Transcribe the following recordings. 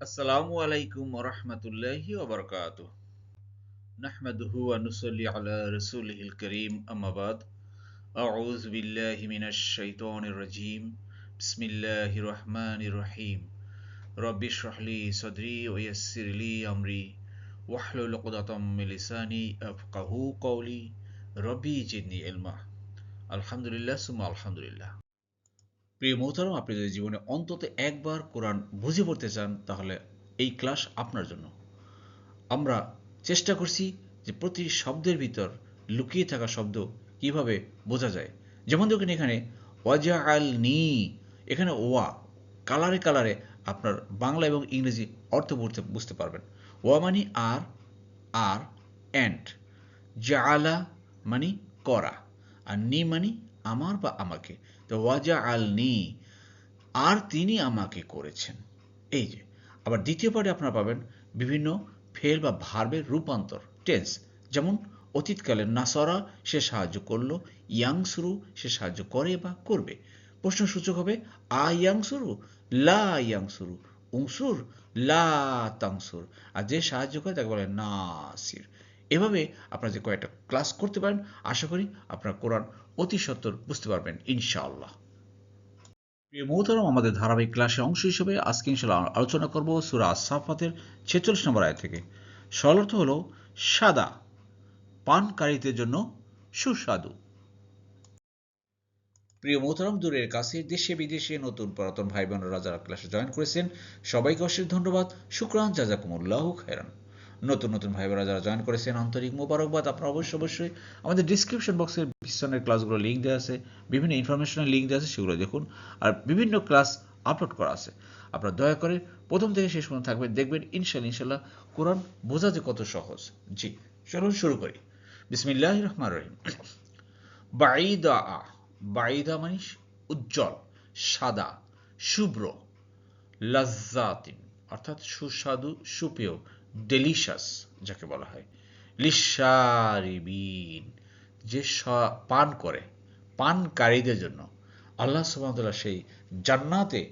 আসসালামু আলাইকুম ওরহমতুল্লাহি ওবরকাতুহ। নাহমাদুহু ওয়া নুসাল্লি আলা রাসূলিহিল কারীম, আম্মা বাদ। আউযু বিল্লাহি মিনাশ শাইতানির রাজীম। বিসমিল্লাহির রহমানির রহিম। রব্বি ইশরাহ লি সাদরি ওয়া ইয়াসসির লি আমরি ওয়াহলুল উকদাতাম মিন লিসানি ইয়াফকাহু কওলি। রব্বি জিদনি ইলমা। আলহামদুলিল্লাহ সুম্মা আলহামদুলিল্লাহ। প্রিয় মোহতারাম, আপনি যদি জীবনে অন্তত একবার কোরআন বুঝে পড়তে চান তাহলে এই ক্লাস আপনার জন্য। আমরা চেষ্টা করছি যে প্রতি শব্দের ভিতর লুকিয়ে থাকা শব্দ কিভাবে বোঝা যায়। যেমন দেখুন এখানে ওয়াজা আল নি, এখানে ওয়া কালারে কালারে আপনার বাংলা এবং ইংরেজি অর্থ বুঝতে পারবেন। ওয়া মানি আর, আর অ্যান্ড, জাআলা মানি করা, আর নি মানি আমার বা আমাকে। তো ওয়াজা আল নি, আর তিনি আমাকে করেছেন। এই যে আবার দ্বিতীয় পার্টে আপনারা পাবেন বিভিন্ন ফেল বা ভার্বের রূপান্তর, টেন্স। যেমন অতীতকালে নাসরা সে সাহায্য করলো, ইয়াংসুরু সে সাহায্য করে বা করবে। প্রশ্নসূচক হবে আ ইয়াংসুরু, লা ইয়াংসুরু, উংসুর, লা তাংসুর। আর যে সাহায্য করে তাকে বলে নাসির। এভাবে আপনারা যে কয়েকটা ক্লাস করতে পারেন, আশা করি আপনারা কোরআন অতি সত্বর বুঝতে পারবেন ইনশাআল্লাহ। প্রিয় মোহতারাম, আমাদের ধারাবাহিক ক্লাসের অংশ হিসেবে আজকে ইনশাআল্লাহ আলোচনা করব সূরা আস-সাফফাতের 46 নম্বর আয়াত থেকে। সরলার্থ হলো সাদা, পানকারীদের জন্য সুস্বাদু। প্রিয় মোহতারাম, দূরের কাছে দেশে বিদেশে নতুন পুরাতন ভাই বোনেরা যারা ক্লাসে জয়েন করেছেন সবাইকে অশেষ ধন্যবাদ। শুকরান, জাযাকুমুল্লাহু খায়রান। নতুন নতুন ভাই বোনেরা যারা জয়েন করেছেন আন্তরিক মোবারকবাদ। আপনারা অবশ্যই আমাদের ডিসক্রিপশন বক্সের পিছনের ক্লাসগুলো লিঙ্ক দেওয়া আছে, বিভিন্ন ইনফরমেশনাল লিঙ্ক দেওয়া আছে, সেগুলো দেখুন। আর বিভিন্ন ক্লাস আপলোড করা আছে, আপনারা দয়া করে প্রথম থেকে শেষ পর্যন্ত থাকবেন, দেখবেন ইনশাল্লাহ কোরআন বোঝা যে কত সহজ। জি, চলুন শুরু করি। বিসমিল্লাহির রহমানির রহিম। বাঈদা, বাঈদা মানে উজ্জ্বল, সাদা, শুভ্র। লাজ্জাতিন অর্থাৎ সুস্বাদু, সুপেয়, ডেলিশাস যাকে বলা হয়। লিশারিবিন যে পান করে, পানকারীদের জন্য। আল্লাহ সুবহানাহু ওয়া তাআলা সেই জান্নাতে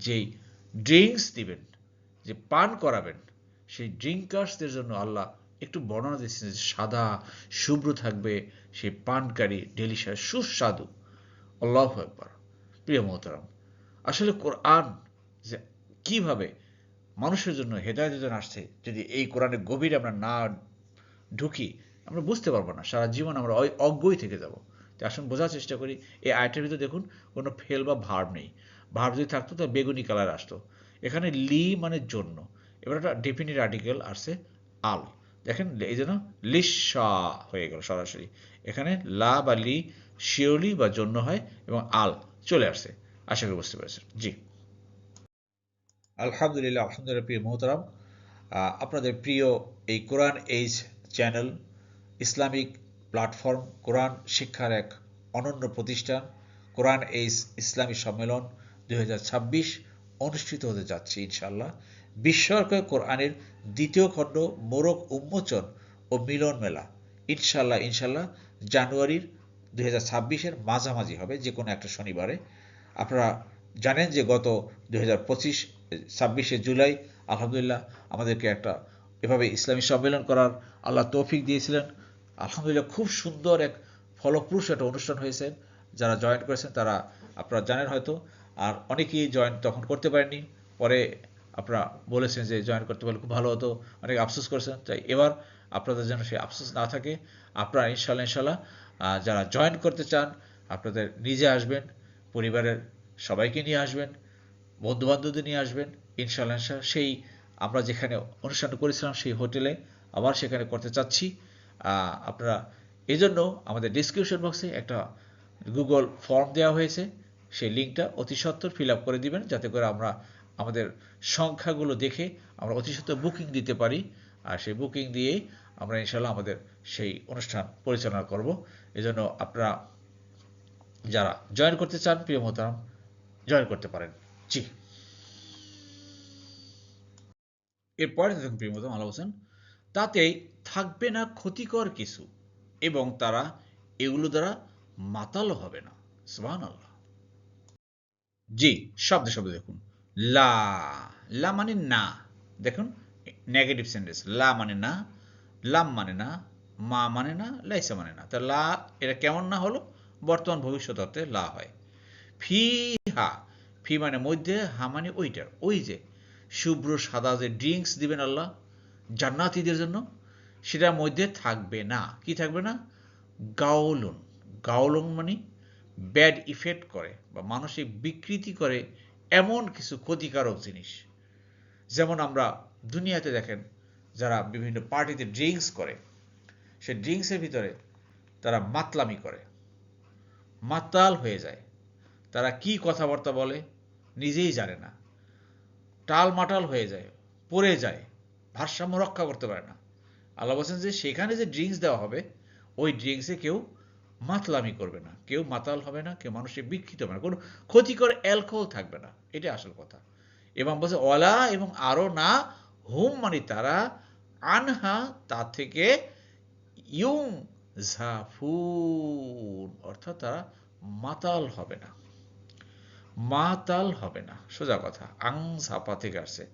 যেই ড্রিঙ্কস দিবেন, যে পান করাবেন, সেই ড্রিঙ্কার্সদের জন্য আল্লাহ একটু বর্ণনা দিচ্ছেন যে সাদা শুভ্র থাকবে সেই পানকারী, ডেলিশাস, সুস্বাদু। আল্লাহু আকবার। প্রিয় মোহতারাম, আসলে কোরআন যে কিভাবে মানুষের জন্য হেদায়েতের জন্য আসছে, যদি এই কোরআনের গভীরে আমরা না ঢুকি আমরা বুঝতে পারবো না, সারা জীবন আমরা অজ্ঞই থেকে যাব। তো আসুন বোঝার চেষ্টা করি। এই আয়টার ভিতরে দেখুন কোনো ফেল বা ভার্ব নেই। ভার্ব যদি থাকতো তো বেগুনি কালার আসতো। এখানে লি মানে জন্য, এবার একটা ডেফিনিট আর্টিকেল আসছে আল। দেখেন এই জন্য লিসা হয়ে গেল সরাসরি। এখানে লা বা লি শিওরলি বা জন্য হয় এবং আল চলে আসছে। আশা করি বুঝতে পেরেছেন। জি, আলহামদুলিল্লাহ। আলহামদুলিল্লাহ। প্রিয় মোহতারাম, আপনাদের প্রিয় এই কোরআন এইজ চ্যানেল, ইসলামিক প্ল্যাটফর্ম, কোরআন শিক্ষার এক অনন্য প্রতিষ্ঠান, কোরআন এইজ ইসলামী সম্মেলন 2026 অনুষ্ঠিত হতে যাচ্ছে ইনশাআল্লাহ। বিস্ময়কর কোরআনের দ্বিতীয় খণ্ড মোরক উন্মোচন ও মিলন মেলা ইনশাআল্লাহ জানুয়ারির 2026-এর মাঝামাঝি হবে, যে কোনো একটা শনিবারে। আপনারা জানেন যে গত 2025 26শে জুলাই আলহামদুলিল্লাহ আমাদেরকে একটা এভাবে ইসলামী সম্মেলন করার আল্লাহ তৌফিক দিয়েছিলেন। আলহামদুলিল্লাহ খুব সুন্দর এক ফলপ্রসূ একটা অনুষ্ঠান হয়েছে। যারা জয়েন করেছেন তারা আপনারা জানেন হয়তো, আর অনেকেই জয়েন তখন করতে পারেননি। পরে আপনারা বলেছেন যে জয়েন করতে পারলে খুব ভালো হতো, অনেক আফসোস করেছেন। তাই এবার আপনাদের যেন সেই আফসোস না থাকে, আপনারা ইনশাল্লাহ যারা জয়েন করতে চান আপনাদের নিজে আসবেন, পরিবারের সবাইকে নিয়ে আসবেন, বন্ধুবান্ধবদের নিয়ে আসবেন ইনশাল্লাহ। সেই আমরা যেখানে অনুষ্ঠানটা করেছিলাম সেই হোটেলে আবার সেখানে করতে চাচ্ছি। আপনারা এই জন্য আমাদের ডিসক্রিপশন বক্সে একটা গুগল ফর্ম দেওয়া হয়েছে, সেই লিঙ্কটা অতি সত্বর ফিল আপ করে দিবেন, যাতে করে আমরা আমাদের সংখ্যাগুলো দেখে আমরা অতি সত্বর বুকিং দিতে পারি। আর সেই বুকিং দিয়েই আমরা ইনশাল্লাহ আমাদের সেই অনুষ্ঠান পরিচালনা করব। এজন্য আপনারা যারা জয়েন করতে চান প্রিয় মোহতারাম জয়েন করতে পারেন। জি, এরপরে দেখুন প্রিয় মোহতারাম আল্লাহ হোসেন, তাতেই থাকবে না ক্ষতিকর কিছু এবং তারা এগুলো দ্বারা মাতালও হবে না। সুবহানাল্লাহ। জি, শব্দে শব্দে দেখুন। লা, লা মানে না, দেখুন নেগেটিভ সেন্টেন্স, লা মানে না, লাম মানে না, মা মানে না, লাইসা মানে না। তা লা এটা কেমন না হলো? বর্তমান ভবিষ্যৎ অর্থে লা হয়। ফি হা, ফি মানে মধ্যে, হা মানে ওইটার, ওই যে শুভ্র সাদা যে ড্রিঙ্কস দিবেন আল্লাহ জান্নাতীদের জন্য, সেটার মধ্যে থাকবে না, কি থাকবে না? গাওলুন। গাওলুন মানে ব্যাড ইফেক্ট করে বা মানসিক বিকৃতি করে এমন কিছু ক্ষতিকারক জিনিস। যেমন আমরা দুনিয়াতে দেখেন যারা বিভিন্ন পার্টিতে ড্রিঙ্কস করে, সে ড্রিঙ্কসের ভিতরে তারা মাতলামি করে, মাতাল হয়ে যায়, তারা কি কথাবার্তা বলে নিজেই জানে না, টালমাটাল হয়ে যায়, পড়ে যায়, ভারসাম্য রক্ষা করতে পারে না। আল্লাহ বলছেন যে সেখানে যে ড্রিঙ্কস দেওয়া হবে, ওই ড্রিঙ্কসে কেউ মাতলামি করবে না, কেউ মাতাল হবে না, কেউ মানুষের বিকৃত হবে না, কোনো ক্ষতিকর অ্যালকোহল থাকবে না, এটা আসল কথা। এবং বলছে ওয়ালা, এবং আরো না, হুম মানে তারা, আনহা তা থেকে, ইউং ঝাফুন অর্থাৎ তারা মাতাল হবে না, মাতাল হবে না, সোজা কথা। আং ঝাফা থেকে আসছে,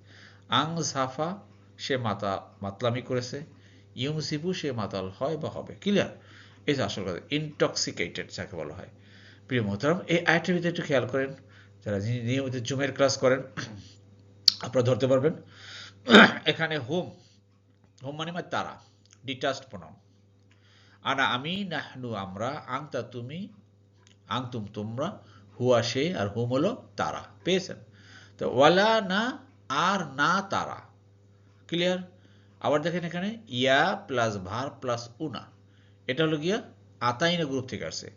আং ঝাফা সে মাতলামি করেছে, ইউং সিফু সে মাতাল হয় বা হবে, ক্লিয়ার? এই যে আসল কথা, ইনটক্সিকেটেড যাকে বলা হয়। প্রিয় মোহতারাম, এই আয়াতের ভিতরে একটু খেয়াল করেন, যারা নিয়মিত জুমের ক্লাস করেন আপনারা ধরতে পারবেন। এখানে হোম, হোম মানে তারা, ডিটাচড প্রনাউন। আনা আমি, নাহনু আমরা, আংতা তুমি, আংতুম তোমরা, হুয়া সে, আর হুম হলো তারা। পেয়েছেন? তো ওয়ালা না, আর না তারা, ক্লিয়ার? আবার দেখেন এখানে ইয়া প্লাস ভার প্লাস উনা, এটা হলো গিয়া আতাইনা গ্রুপ থেকে আসছে।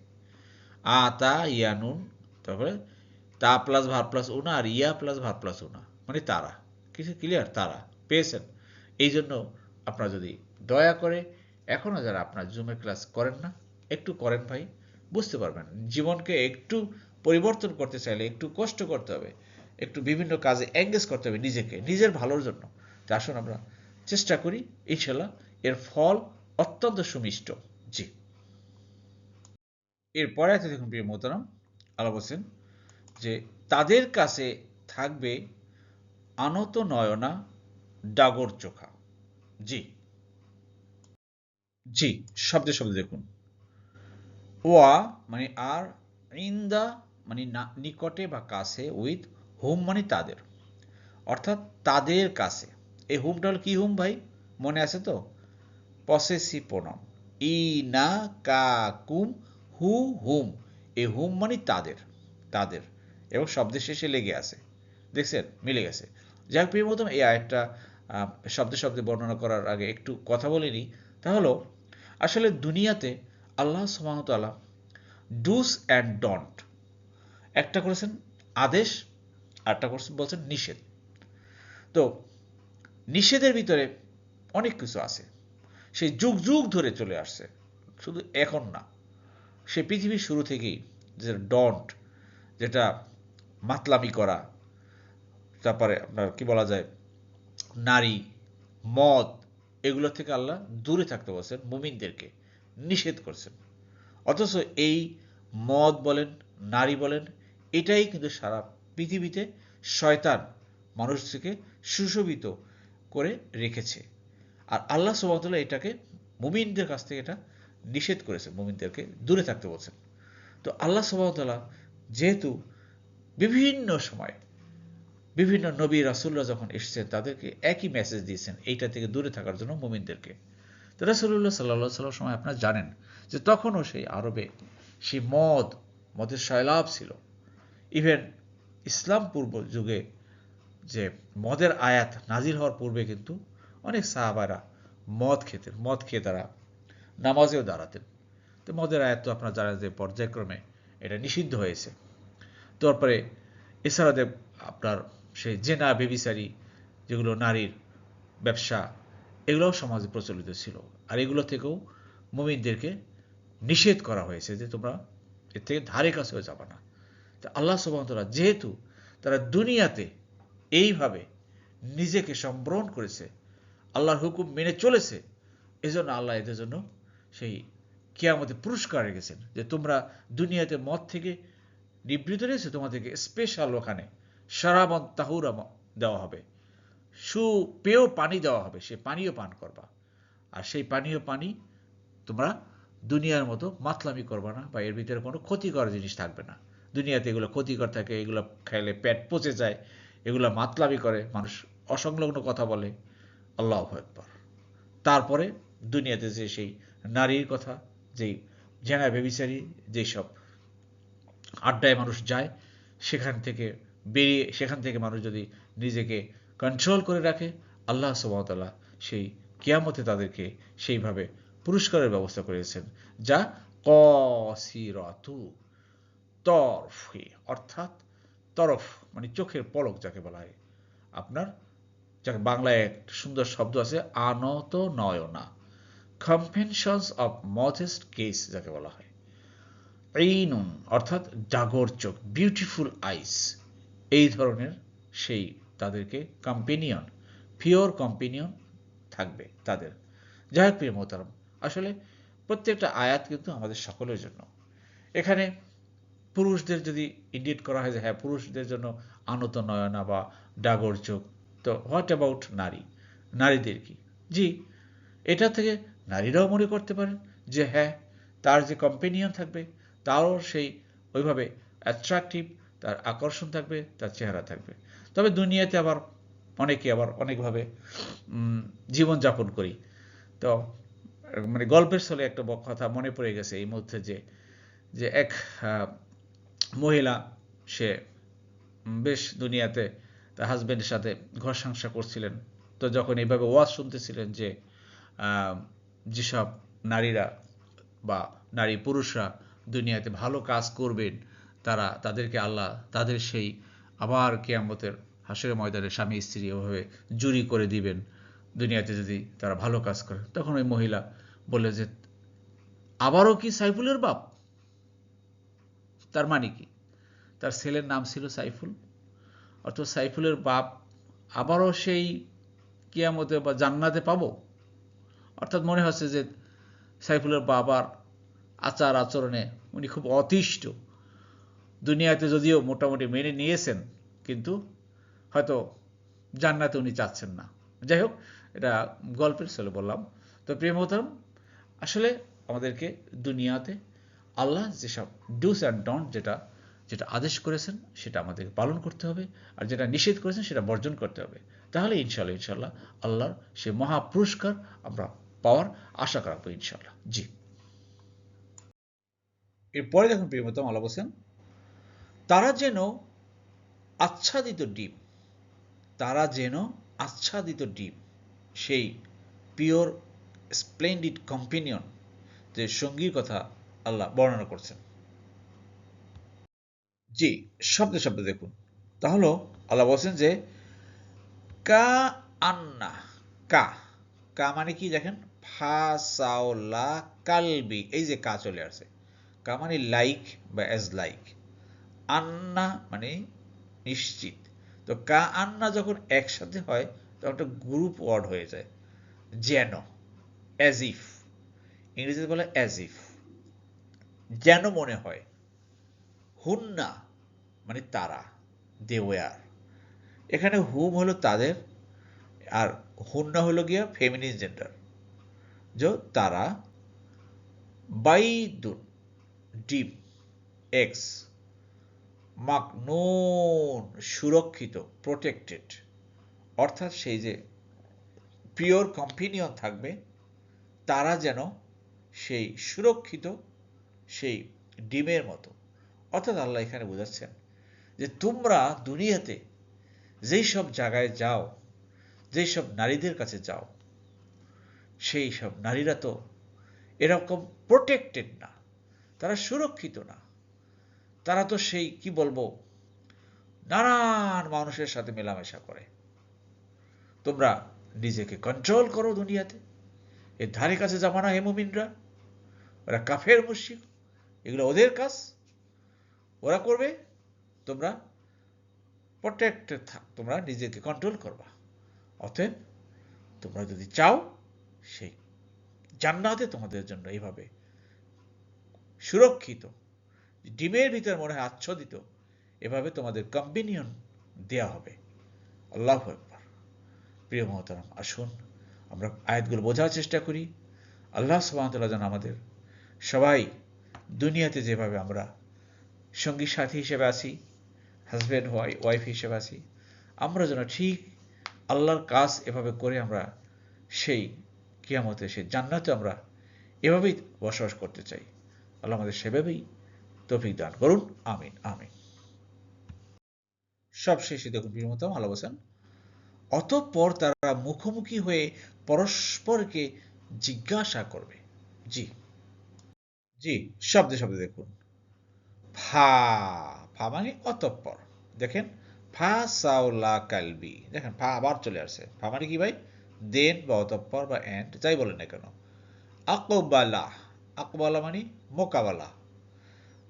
আতা ইয়ানুন, তারপরে তা প্লাস ভার প্লাস উনা, আর ইয়া প্লাস ভার প্লাস উনা মানে তারা। কিছু ক্লিয়ার? তারা। পেয়েছেন? এই জন্য আপনারা যদি দয়া করে এখনও যারা আপনার জুমের ক্লাস করেন না, একটু করেন ভাই, বুঝতে পারবেন। জীবনকে একটু পরিবর্তন করতে চাইলে একটু কষ্ট করতে হবে, একটু বিভিন্ন কাজে এঙ্গেজ করতে হবে নিজেকে, নিজের ভালোর জন্য। তা আসুন আমরা চেষ্টা করি, ইনশাল্লাহ এর ফল অত্যন্ত সুমিষ্ট। জি। এরপরে আছে দেখুন প্রিয় মোহতারাম, আল্লাহ বলছেন যে তাদের কাছে থাকবে আনত নয়না, ডাগর চোখা। জি, জি, শব্দে শব্দে দেখুন। ওয়া মানে আর, ইন্দা মানে নিকটে বা কাছে, উইথ হুম মানে তাদের, অর্থাৎ তাদের কাছে। এই হুমটা হল কি হুম ভাই? মনে আছে তো? Possessive pronoun. ই না কা কুম হু হুম, এই হুম মানে তাদের, তাদের, এবং শব্দের শেষে লেগে আছে, দেখছেন? মিলে গেছে। যাই হোক প্রিয় মতন, এই আয়াতটা শব্দে শব্দে বর্ণনা করার আগে একটু কথা বলে নিই। তা হলো আসলে দুনিয়াতে আল্লাহ সুবহানাহু ওয়া তাআলা ডুস অ্যান্ড ডন্ট, একটা করেছেন আদেশ, আরটা করছেন বলছেন নিষেধ। তো নিষেধের ভিতরে অনেক কিছু আছে, সেই যুগ যুগ ধরে চলে আসছে, শুধু এখন না, সে পৃথিবীর শুরু থেকেই। যেটা ডন্ট, যেটা মাতলামি করা, তারপরে আপনার কি বলা যায়, নারী, মদ, এগুলো থেকে আল্লাহ দূরে থাকতে বলছেন, মুমিনদেরকে নিষেধ করছেন। অথচ এই মদ বলেন, নারী বলেন, এটাই কিন্তু সারা পৃথিবীতে শয়তান মানুষকে সুশোভিত করে রেখেছে। আর আল্লাহ সুবহানাহু ওয়া তাআলা এটাকে মুমিনদের কাছ থেকে এটা নিষেধ করেছেন, মুমিনদেরকে দূরে থাকতে বলছেন। তো আল্লাহ সুবহানাহু ওয়া তাআলা যেহেতু বিভিন্ন সময় বিভিন্ন নবী রাসূলরা যখন এসেছেন তাদেরকে একই মেসেজ দিয়েছেন, এইটা থেকে দূরে থাকার জন্য মুমিনদেরকে। তো রাসূলুল্লাহ সাল্লাল্লাহু আলাইহি ওয়াসাল্লাম সময় আপনারা জানেন যে তখনও সেই আরবে সেই মদের সয়লাব ছিল। ইভেন ইসলাম পূর্ব যুগে যে মদের আয়াত নাজিল হওয়ার পূর্বে কিন্তু অনেক সাহাবারা মদ খেতেন, মদ খেয়ে তারা নামাজেও দাঁড়াতেন। তো মদের আয়াত তো আপনারা জানেন যে পর্যায়ক্রমে এটা নিষিদ্ধ হয়েছে। তারপরে এছাড়া আপনার সেই জেনা, বেবিচারি, যেগুলো নারীর ব্যবসা, এগুলোও সমাজে প্রচলিত ছিল। আর এগুলো থেকেও মুমিনদেরকে নিষেধ করা হয়েছে যে তোমরা এর থেকে ধারে কাছেও যাবে না। তো আল্লাহ সুবহানাহু ওয়া তাআলা যেহেতু তারা দুনিয়াতে এইভাবে নিজেকে সম্বরণ করেছে, আল্লাহর হুকুম মেনে চলেছে, এজন্য আল্লাহ এদের জন্য সেই কিয়ামতে পুরস্কার রেখেছেন যে তোমরা দুনিয়াতে মদ থেকে নিবৃত রয়েছে, তোমাদেরকে স্পেশাল ওখানে শারাবান তাহুরা দেওয়া হবে, সুপেয় পানি দেওয়া হবে, সেই পানীয় পান করবা। আর সেই পানীয় পানি তোমরা দুনিয়ার মতো মাতলামি করবা না, বা এর ভিতরে কোনো ক্ষতিকর জিনিস থাকবে না। দুনিয়াতে এগুলো ক্ষতিকর থাকে, এগুলো খেলে পেট পচে যায়, এগুলো মাতলামি করে, মানুষ অসংলগ্ন কথা বলে। আল্লাহু আকবার। তারপরে দুনিয়াতে যে সেই নারীর কথা, যেই জেনা ব্যভিচারী যেসব আড্ডায় মানুষ যায়, সেখান থেকে মানুষ যদি নিজেকে কন্ট্রোল করে রাখে, আল্লাহ সুবহানাহু ওয়া তাআলা সেই কিয়ামতে তাদেরকে সেইভাবে পুরস্কারের ব্যবস্থা করেছেন, যা কসিরাতু তরফি, অর্থাৎ তরফ মানে চোখের পলক যাকে বলা হয়। আপনার যাকে বাংলায় একটা সুন্দর শব্দ আছে, আনত নয়না, কম্পেনশনস অফ মডেস্ট কেস যাকে বলা হয়। এইনুন অর্থাৎ জাগর চোখ, বিউটিফুল আইস, এই ধরনের সেই তাদেরকে কম্পেনিয়ন, পিওর কম্পেনিয়ন থাকবে তাদের। যাই হোক প্রিয় মোহতারাম, আসলে প্রত্যেকটা আয়াত কিন্তু আমাদের সকলের জন্য। এখানে পুরুষদের যদি ইন্ডিকেট করা হয় যে হ্যাঁ পুরুষদের জন্য আনত নয়না বা ডাগর চোখ, তো হোয়াট অ্যাবাউট নারীদের কি? জি, এটা থেকে নারীরাও মনে করতে পারেন যে হ্যাঁ তার যে কম্পেনিয়ন থাকবে তারও সেই ওইভাবে অ্যাট্রাকটিভ, তার আকর্ষণ থাকবে, তার চেহারা থাকবে। তবে দুনিয়াতে আবার অনেকে আবার অনেকভাবে জীবনযাপন করি। তো মানে গল্পের ছলে একটা কথা মনে পড়ে গেছে এই মধ্যে, যে যে এক মহিলা, সে বেশ দুনিয়াতে তার হাজব্যান্ডের সাথে ঘর সংসার করছিলেন। তো যখন এইভাবে ওয়াজ শুনতেছিলেন যে যেসব নারীরা বা নারী পুরুষরা দুনিয়াতে ভালো কাজ করবেন, তাদেরকে আল্লাহ তাদের সেই আবার কিয়ামতের হাসরের ময়দানে স্বামী স্ত্রী ওভাবে জুরি করে দিবেন দুনিয়াতে যদি তারা ভালো কাজ করে। তখন ওই মহিলা বলে যে আবারও কি সাইফুলের বাপ? তার মানে কি, তার ছেলের নাম ছিল সাইফুল, অর্থাৎ সাইফুলের বাপ আবারও সেই কিয়ামতে বা জান্নাতে পাবো। অর্থাৎ মনে হচ্ছে যে সাইফুলের বাবার আচার আচরণে উনি খুব অতিষ্ঠ। দুনিয়াতে যদিও মোটামুটি মেনে নিয়েছেন, কিন্তু হয়তো জান্নাতে উনি চাচ্ছেন না। যাই হোক, এটা গল্পের ছলে বললাম। তো প্রিয় মোহতারাম, আসলে আমাদেরকে দুনিয়াতে আল্লাহ যেসব ডুস অ্যান্ড ডন্ট, যেটা যেটা আদেশ করেছেন সেটা আমাদেরকে পালন করতে হবে, আর যেটা নিষেধ করেছেন সেটা বর্জন করতে হবে। তাহলে ইনশাল্লাহ আল্লাহর সে মহা পুরস্কার আমরা পাওয়ার আশা রাখবো ইনশাল্লাহ। জি, এরপরে দেখুন প্রিয় মোহতারাম, আল্লাহ বলছেন তারা যেন আচ্ছাদিত ডিম, তারা যেন আচ্ছাদিত ডিম, সেই পিওর স্প্লেন্ডিড কম্পেনিয়ন যে সঙ্গীর কথা আল্লাহ বর্ণনা করছেন। জি, শব্দে শব্দে দেখুন। তাহলে আল্লাহ বলছেন যে কা আন্না, কা, কা মানে কি দেখেন, ফা সাও লা কালবি, এই যে কা চলে আসছে, কা মানে লাইক বা অ্যাজ লাইক, আন্না মানে নিশ্চিত। তো কা আন্না যখন একসাথে হয় তখন একটা গ্রুপ ওয়ার্ড হয়ে যায়, যেন, অ্যাজ ইফ, ইংরেজিতে বলে অ্যাজ ইফ, যেন মনে হয়। হুন্না মানে তারা, দে ওয়ার, এখানে হুম হলো তাদের, আর হুন্না হলো গিয়া ফেমিনিন জেন্ডার, যে তারা, বাইদুন ডিপ, এক্স, মাকনুন সুরক্ষিত, প্রোটেক্টেড, অর্থাৎ সেই যে পিওর কম্পেনিয়ন থাকবে তারা যেন সেই সুরক্ষিত সেই ডিমের মতো। অর্থাৎ আল্লাহ এখানে বোঝাচ্ছেন যে তোমরা দুনিয়াতে যেই সব জায়গায় যাও, যেই সব নারীদের কাছে যাও, সেই সব নারীরা তো এরকম প্রোটেক্টেড না, তারা সুরক্ষিত না, তারা তো সেই কি বলবো নানান মানুষের সাথে মেলামেশা করে। তোমরা নিজেকে কন্ট্রোল করো দুনিয়াতে, এর ধারে কাছে যাবা না হে মুমিনরা, ওরা কাফের মুশরিক, এগুলো ওদের কাজ, ওরা করবে, তোমরা প্রোটেক্টেড থাক, তোমরা নিজেকে কন্ট্রোল করবা। অতএব তোমরা যদি চাও সেই জান্নাতে তোমাদের জন্য এইভাবে সুরক্ষিত, ডিমের ভিতর মনে হয় আচ্ছাদিত, এভাবে তোমাদের কম্পেনিয়ন দেয়া হবে। আল্লাহু আকবার। প্রিয় মহতারাম, আসুন আমরা আয়াতগুলো বোঝার চেষ্টা করি। আল্লাহ সুবহানাহু ওয়া তাআলা যেন আমাদের সবাই দুনিয়াতে যেভাবে আমরা সঙ্গী সাথী হিসেবে আছি, হাজব্যান্ড ওয়াইফ হিসেবে আছি, আমরা যেন ঠিক আল্লাহর কাজ এভাবে করে আমরা সেই কিয়ামতে সেই জান্নাতে আমরা এভাবেই বসবাস করতে চাই। আল্লাহ আমাদের সেভাবেই তৌফিক দান করুন। আমিন আমিন। সব শেষে দেখুন প্রিয় মহতারাম, আল্লাহ বলেন, অতঃপর তারা মুখোমুখি হয়ে পরস্পরকে জিজ্ঞাসা করবে। জি জি, শব্দে শব্দে দেখুন। ফা ফা মানে অতঃপর। দেখেন, ফা সাওলা কালবি, দেখেন ফা আবার চলে আসছে। ফা মানে কি ভাই? দেন বা অতঃপর বা এন্ড যাই বলেন না কেন। আকবালা, আকবালা মানে মোকাবেলা,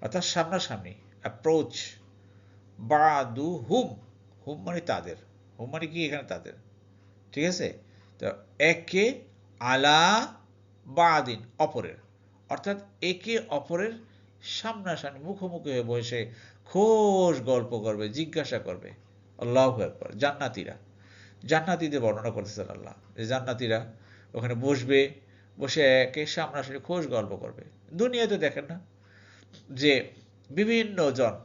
অর্থাৎ সামনাসামনি, অ্যাপ্রোচ। বাদু হুম, হুম মানে তাদের, হুম মানে কি এখানে তাদের, ঠিক আছে? তো একে আলা বাদিন অপরের, অর্থাৎ একে অপরের সামনাসামনি মুখোমুখি হয়ে বসে খোশ গল্প করবে, জিজ্ঞাসা করবে। আল্লাহু আকবার। জান্নাতীরা, জান্নাতীদের বর্ণনা করতেছেন আল্লাহ, যে জান্নাতীরা ওখানে বসবে, বসে একে সামনাসামনি খোশ গল্প করবে। দুনিয়াতে দেখেন না যে বিভিন্ন জন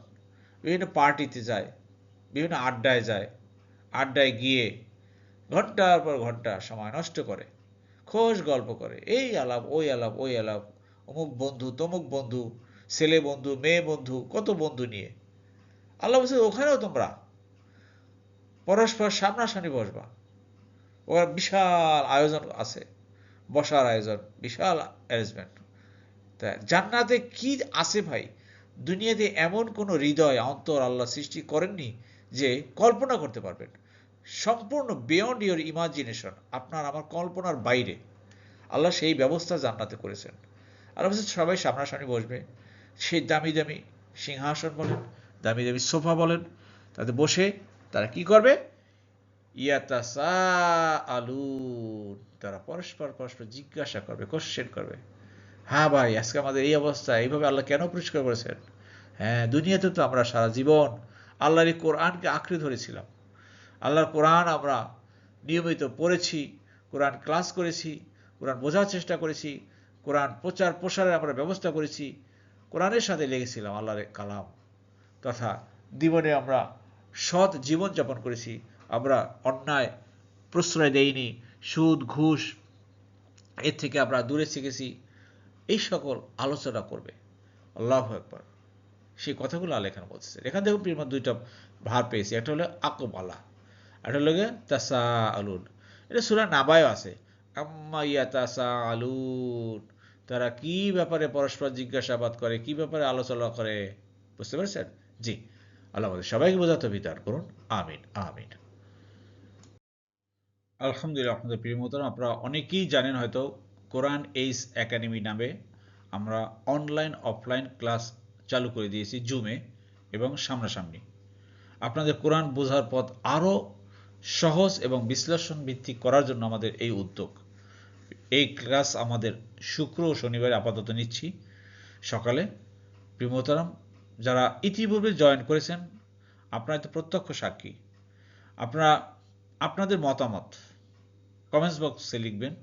বিভিন্ন পার্টিতে যায়, বিভিন্ন আড্ডায় যায়, আড্ডায় গিয়ে ঘন্টার পর ঘন্টা সময় নষ্ট করে, খোশ গল্প করে, এই আলাপ ওই আলাপ ওই আলাপ, অমুক বন্ধু তমুক বন্ধু, ছেলে বন্ধু মেয়ে বন্ধু, কত বন্ধু নিয়ে। আল্লাহ বলছে ওখানেও তোমরা পরস্পর সামনাসামনি বসবা। ওর বিশাল আয়োজন আছে, বসার আয়োজন, বিশাল অ্যারেঞ্জমেন্ট। তা জান্নাতে কি আছে ভাই? দুনিয়াতে এমন কোনো হৃদয় অন্তর আল্লাহ সৃষ্টি করেননি যে কল্পনা করতে পারবেন। সম্পূর্ণ বিয়ন্ড ইওর ইমাজিনেশন, আপনার আমার কল্পনার বাইরে আল্লাহ সেই ব্যবস্থা জান্নাতে করেছেন। আল্লাহ বলছেন সবাই সামনাসামনি বসবে, সেই দামি দামি সিংহাসন বলেন, দামি দামি সোফা বলেন, তাতে বসে তারা কি করবে? ইয়াতাসা আলুন, তারা পরস্পর পরস্পর জিজ্ঞাসা করবে, কোশ্চেন করবে। হ্যাঁ ভাই, আজকে আমাদের এই অবস্থা, এইভাবে আল্লাহ কেন পরিষ্কার করেছেন? হ্যাঁ, দুনিয়াতে তো আমরা সারা জীবন আল্লাহর এই কোরআনকে আঁকড়ে ধরেছিলাম। আল্লাহর কোরআন আমরা নিয়মিত পড়েছি, কোরআন ক্লাস করেছি, কোরআন বোঝার চেষ্টা করেছি, কোরআন প্রচার প্রসারের আমরা ব্যবস্থা করেছি, কোরআনের সাথে লেগেছিলাম আল্লাহর কালাম তথা জীবনে আমরা সৎ জীবনযাপন করেছি। আমরা অন্যায় প্রশ্রয় দেইনি, সুদ ঘুষ এর থেকে আমরা দূরে শিখেছি। এই সকল আলোচনা করবে। আল্লাহু আকবার। সেই কথাগুলো আল্লাহ এখানে বলতেছে। এখানে দেখুন প্রিয় দুইটা ভার পেয়েছি, একটা হলো আকবালা, একটা হলো তাসা আলুন। এটা সূরা নাবায়ও আছে, আম্মা ইয়াতাসা আলুন, তারা কি ব্যাপারে পরস্পর জিজ্ঞাসাবাদ করে, কি ব্যাপারে আলোচনা করে। বুঝতে পেরেছেন? জি, আল্লাহ আমাদের সবাইকে বোঝাতে বিধান করুন। আমিন আমিন। আলহামদুলিল্লাহ। আপনাদের প্রিয় মহতরম, আপনারা অনেকেই জানেন হয়তো, কোরআন এইস একাডেমি নামে আমরা অনলাইন অফলাইন ক্লাস চালু করে দিয়েছি জুমে এবং সামনাসামনি। আপনাদের কোরআন বোঝার পথ আরও সহজ এবং বিশ্লেষণ ভিত্তিক করার জন্য আমাদের এই উদ্যোগ। এই ক্লাস আমাদের শুক্র ও শনিবারে আপাতত নিচ্ছি সকালে। প্রিয় মহতরম, যারা ইতিপূর্বে জয়েন করেছেন আপনারা তো প্রত্যক্ষ সাক্ষী। আপনারা আপনাদের মতামত কমেন্টস বক্সে লিখবেন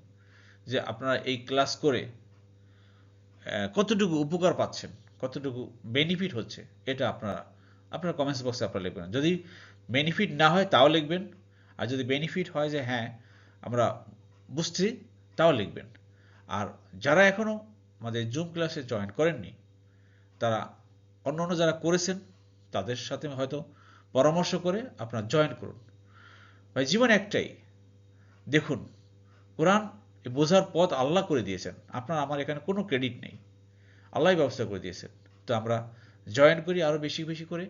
যে আপনারা এই ক্লাস করে কতটুকু উপকার পাচ্ছেন, কতটুকু বেনিফিট হচ্ছে, এটা আপনারা কমেন্টস বক্সে আপনারা লিখবেন। যদি বেনিফিট না হয় তাও লিখবেন, আর যদি বেনিফিট হয় যে হ্যাঁ আমরা বুঝছি, তাও লিখবেন। আর যারা এখনও আমাদের জুম ক্লাসে জয়েন করেননি, তারা অন্য যারা করেছেন তাদের সাথে হয়তো পরামর্শ করে আপনারা জয়েন করুন। ভাই জীবন একটাই, দেখুন কোরআন বোঝার পথ আল্লাহ করে দিয়েছেন, আপনার আমার এখানে কোনো ক্রেডিট নেই, আল্লাহই ব্যবস্থা করে দিয়েছেন। তো আমরা জয়েন করি আরও বেশি বেশি করে,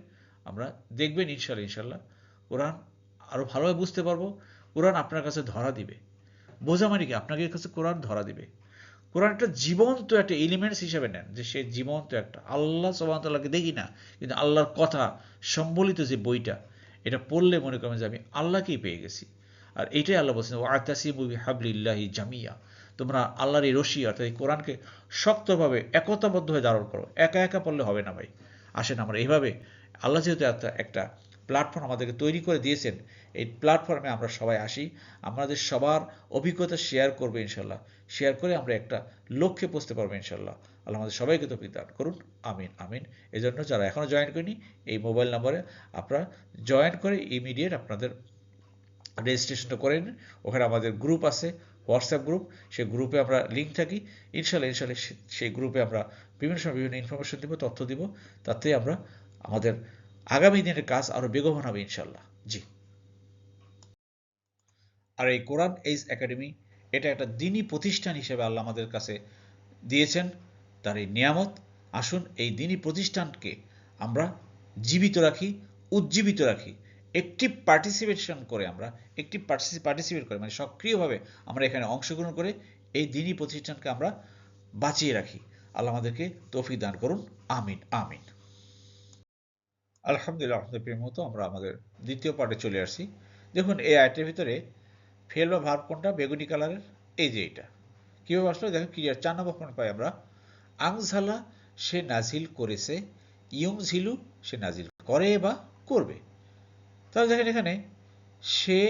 আমরা দেখবেন ইনশাল্লাহ কোরআন আরও ভালোভাবে বুঝতে পারবো। কোরআন আপনার কাছে ধরা দিবে। বোঝা মানে কি? আপনাকে কাছে কোরআন ধরা দিবে। কোরআন একটা জীবন্ত একটা এলিমেন্টস হিসেবে নেন, যে সে জীবন্ত একটা, আল্লাহ সুবহানাহু ওয়া তাআলাকে দেখি না, কিন্তু আল্লাহর কথা সম্বলিত যে বইটা, এটা পড়লে মনে করেন যে আমি আল্লাহকেই পেয়ে গেছি। আর এইটাই আল্লাহ বলছেন, ওয়াতাসিমু বিহাবলিল্লাহি জামিয়া, তোমরা আল্লাহর এই রশি অর্থাৎ এই কোরআনকে শক্তভাবে একতাবদ্ধ হয়ে ধারণ করো। একা একা পড়লে হবে না ভাই। আসেন আমরা এইভাবে, আল্লাহ যেহেতু একটা প্ল্যাটফর্ম আমাদেরকে তৈরি করে দিয়েছেন, এই প্ল্যাটফর্মে আমরা সবাই আসি, আমাদের সবার অভিজ্ঞতা শেয়ার করবো ইনশাল্লাহ, শেয়ার করে আমরা একটা লক্ষ্যে পৌঁছতে পারবো ইনশাল্লাহ। আল্লাহ আমাদের সবাইকে তৌফিক দান করুন, আমিন আমিন। এজন্য যারা এখনও জয়েন করেনি, এই মোবাইল নম্বরে আপনারা জয়েন করে ইমিডিয়েট আপনাদের রেজিস্ট্রেশনটা করে নিন। ওখানে আমাদের গ্রুপ আছে, হোয়াটসঅ্যাপ গ্রুপ, সেই গ্রুপে আমরা লিঙ্ক থাকি। ইনশাল্লাহ সেই গ্রুপে আমরা বিভিন্ন সময় বিভিন্ন ইনফরমেশন দিব, তথ্য দিব, তাতে আমরা আমাদের আগামী দিনের কাজ আরও বেগবান হবে ইনশাল্লাহ। জি। আর এই কোরআন এইজ একাডেমি, এটা একটা দিনী প্রতিষ্ঠান হিসেবে আল্লাহ আমাদের কাছে দিয়েছেন, তার এই নিয়ামত। আসুন এই দিনী প্রতিষ্ঠানকে আমরা জীবিত রাখি, উজ্জীবিত রাখি, একটিভ পার্টিসিপেশন করে, আমরা একটিভ পার্টিসিপেট করে, মানে সক্রিয়ভাবে আমরা এখানে অংশগ্রহণ করে এই দিনী প্রতিষ্ঠানকে আমরা বাঁচিয়ে রাখি। আল্লাহ আমাদেরকে তৌফিক দান করুন, আমিন আমিন। আলহামদুলিল্লাহ, আপনাদের প্রিয় মতো আমরা আমাদের দ্বিতীয় পার্টে চলে আসছি। দেখুন এই আয়টের ভিতরে ফেল বা ভার্ব কোনটা? বেগুনি কালারের, এই যে এটা কীভাবে আসলো দেখেন ক্লিয়ার। 4 নম্বর পয়েন্ট পাই আমরা, আংঝালা সে নাজিল করেছে, ইয়ংঝিলু সে নাজিল করে বা করবে। তাহলে দেখেন এখানে সে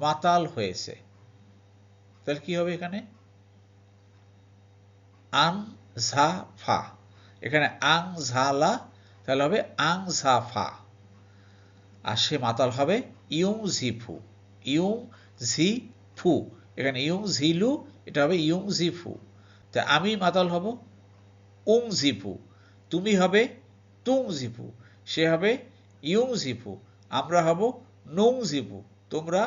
মাতাল হয়েছে, তাহলে কি হবে এখানে? আংঝাফা, এখানে আংঝালা, তাহলে হবে আংঝাফা। আর সে মাতাল হবে ইয়ংঝিফু, ইয়ংঝিফু, এখানে ইয়ংঝিলু, এটা হবে ইয়ংঝিফু। তা আমি মাতাল হব উংঝিফু, তুমি হবে তুংঝিফু, সে হবে ইয়ংঝিফু, আমরা হব নুংঝিফু, তোমরা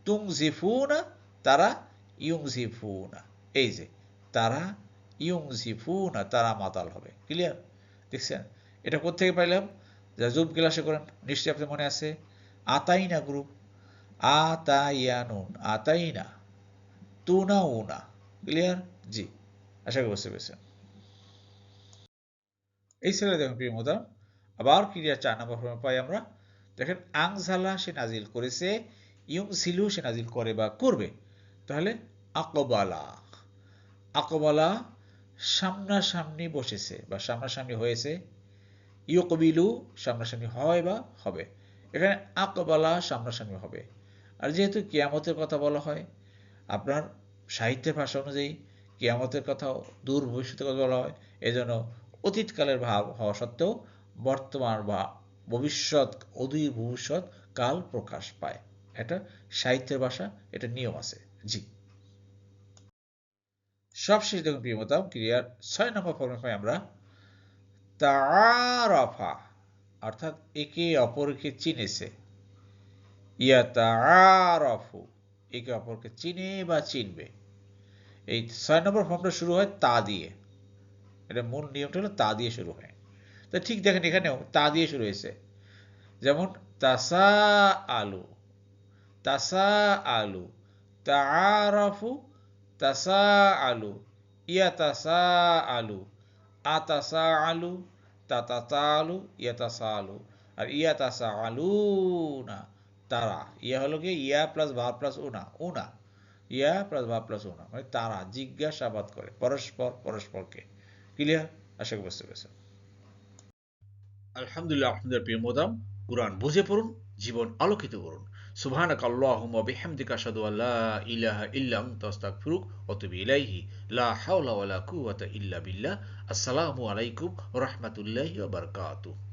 তুংঝিফু না, তারা ইয়ংঝিফু না। এই যে তারা ইয়ংঝিফু না, তারা মাতাল হবে। ক্লিয়ার? দেখছেন এটা কোত্থেকে পাইলাম? যা জুম ক্লাসে করেন নিশ্চয়ই আপনার মনে আছে, আতাইনা গ্রুপ, আতাইয়ানুন, আতাইনা, তুনা উনা। ক্লিয়ার? জি, আশা করি বুঝতে পেরেছেন। এই ছেলে দেখুন প্রিয় মোদা, আবার ক্রিয়া 4 নম্বর ফর্মে পাই আমরা। দেখেন আংঝালা সে নাজিল করেছে, ইয়ংঝিলু সে নাজিল করে বা করবে। তাহলে আকবালা, আকবালা সামনাসামনি বসেছে বা সামনাসামনি হয়েছে, ইয়কবিলু সামনাসামনি হয় বা হবে। এখানে আকবালা সামনাসামনি হবে। আর যেহেতু কিয়ামতের কথা বলা হয়, আপনার সাহিত্যের ভাষা অনুযায়ী কিয়ামতের কথাও দূর ভবিষ্যতের কথা বলা হয়, এজন্য অতীতকালের ভাব হওয়া সত্ত্বেও বর্তমান বা ভবিষ্যৎ, অদূর ভবিষ্যৎ কাল প্রকাশ পায়। এটা সাহিত্যের ভাষা, এটা নিয়ম আছে। জি। সবশেষ দেখুন প্রিয় মোতাম ক্রিয়ার 6 নম্বর ফর্মে পাই আমরা তাআরাফা, অর্থাৎ একে অপরকে চিনেছে, ইয়াতাআরাফু, একে অপরকে চিনে বা চিনবে। এই 6 নম্বর ফর্মটা শুরু হয় তা দিয়ে, এটা মূল নিয়মটা হলো তা দিয়ে শুরু হয়। তো ঠিক দেখেন এখানেও তা দিয়ে শুরু হয়েছে, যেমন তাসা আলু, তাসা আলু, তাআরাফু, তাসা আলু, ইয়াতাসা আলু, আতাসা আলু, তাতাসা আলু, ইয়াতাসা আলু। আর ইয়াতাসা আলু না, তারা, ইয়া হলো কি ইয়া প্লাস ভাব প্লাস উনা, উনা, ইয়া প্লাস ভাব প্লাস উনা, মানে তারা জিজ্ঞাসাবাদ করে পরস্পর পরস্পরকে। ক্লিয়ার? আশা করি বুঝতে পেরেছেন। আলহামদুলিল্লাহ, আপনাদের প্রিয় মোদাম কুরআন বুঝে পড়ুন, জীবন আলোকিত করুন। সুবহানাক আল্লাহুম্মা বিহামদিকা আশহাদু আল্লা ইলাহা ইল্লা আনতা আস্তাগফিরুক ওয়া আতুবু ইলাইহি লা হাওলা ওয়ালা কুওয়াতা ইল্লা বিল্লাহ। আসসালামু আলাইকুম ওয়া রাহমাতুল্লাহি ওয়া বারাকাতুহু।